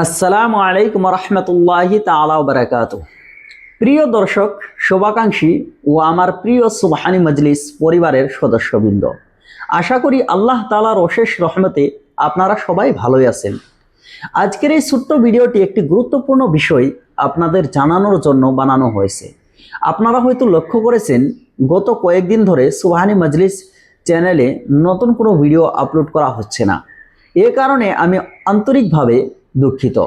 আসসালামু আলাইকুম রহমতুল্লাহি তাআলা ওয়া বারাকাতুহু। প্রিয় দর্শক, শুভাকাঙ্ক্ষী ও আমার প্রিয় সুবহানী মজলিস পরিবারের সদস্যবৃন্দ, আশা করি আল্লাহ তাআলার অশেষ রহমতে আপনারা সবাই ভালোই আছেন। আজকের এই ছোট্ট ভিডিওটি একটি গুরুত্বপূর্ণ বিষয় আপনাদের জানানোর জন্য বানানো হয়েছে। আপনারা হয়তো লক্ষ্য করেছেন, গত কয়েকদিন ধরে সুবহানী মজলিস চ্যানেলে নতুন কোনো ভিডিও আপলোড করা হচ্ছে না। এ কারণে আমি আন্তরিকভাবে দুঃখিত।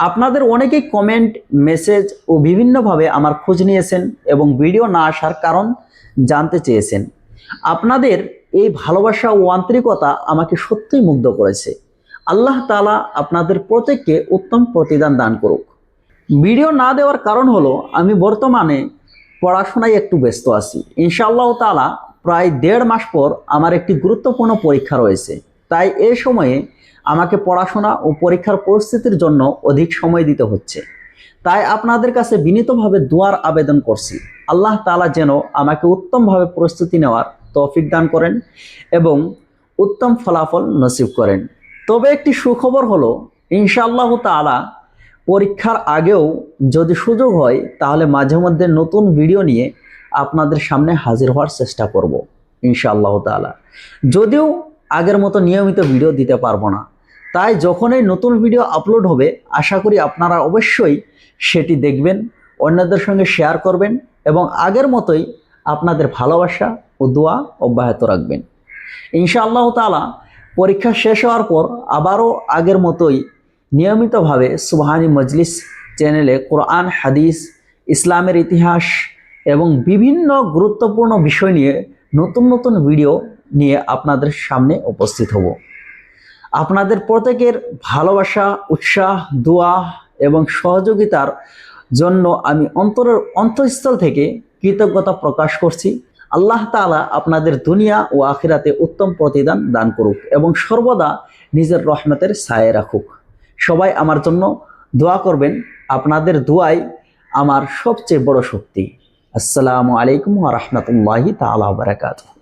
আপনাদের অনেকেই কমেন্ট, মেসেজ ও বিভিন্নভাবে আমার খোঁজ নিয়েছেন এবং ভিডিও না আসার কারণ জানতে চেয়েছেন। আপনাদের এই ভালোবাসা ও আন্তরিকতা আমাকে সত্যিই মুগ্ধ করেছে। আল্লাহ তাআলা আপনাদের প্রত্যেককে উত্তম প্রতিদান দান করুক। ভিডিও না দেওয়ার কারণ হলো, আমি বর্তমানে পড়াশোনায় একটু ব্যস্ত আছি। ইনশাআল্লাহ তাআলা প্রায় 1.5 মাস পর আমার একটি গুরুত্বপূর্ণ পরীক্ষা রয়েছে। তাই এই সময়ে আমাকে পড়াশোনা ও পরীক্ষার পরিস্থিতির জন্য অধিক সময় দিতে হচ্ছে। তাই আপনাদের কাছে বিনীতভাবে দোয়ার আবেদন করছি, আল্লাহ তাআলা যেন আমাকে উত্তমভাবে প্রস্তুতি নেওয়ার তৌফিক দান করেন এবং উত্তম ফলাফল নসিব করেন। তবে একটি সুখবর হলো, ইনশাআল্লাহ তাআলা পরীক্ষার আগেও যদি সুযোগ হয় তাহলে মাঝে মধ্যে নতুন ভিডিও নিয়ে আপনাদের সামনে হাজির হওয়ার চেষ্টা করব ইনশাআল্লাহ তাআলা। যদিও আগের মতো নিয়মিত ভিডিও দিতে পারবো না, তাই যখনই নতুন ভিডিও আপলোড হবে আশা করি আপনারা অবশ্যই সেটি দেখবেন, অন্যদের সঙ্গে শেয়ার করবেন এবং আগের মতোই আপনাদের ভালোবাসা ও দোয়া অব্যাহত রাখবেন ইনশাআল্লাহ তাআলা। পরীক্ষা শেষ হওয়ার পর আবারও আগের মতোই নিয়মিতভাবে সুবহানী মজলিস চ্যানেলে কোরআন, হাদিস, ইসলামের ইতিহাস এবং বিভিন্ন গুরুত্বপূর্ণ বিষয় নিয়ে নতুন নতুন ভিডিও নিয়ে আপনাদের সামনে উপস্থিত হব। আপনাদের প্রত্যেকের ভালোবাসা, উৎসাহ, দোয়া এবং সহযোগিতার জন্য আমি অন্তঃস্থল থেকে কৃতজ্ঞতা প্রকাশ করছি। আল্লাহ তাআলা আপনাদের দুনিয়া ও আখিরাতে উত্তম প্রতিদান দান করুক এবং সর্বদা নিজের রহমতের ছায়ায় রাখুক। সবাই আমার জন্য দোয়া করবেন, আপনাদের দোয়াই আমার সবচেয়ে বড় শক্তি। আসসালামু আলাইকুম ওয়া রাহমাতুল্লাহি তাআলা ওয়া বারাকাতুহু।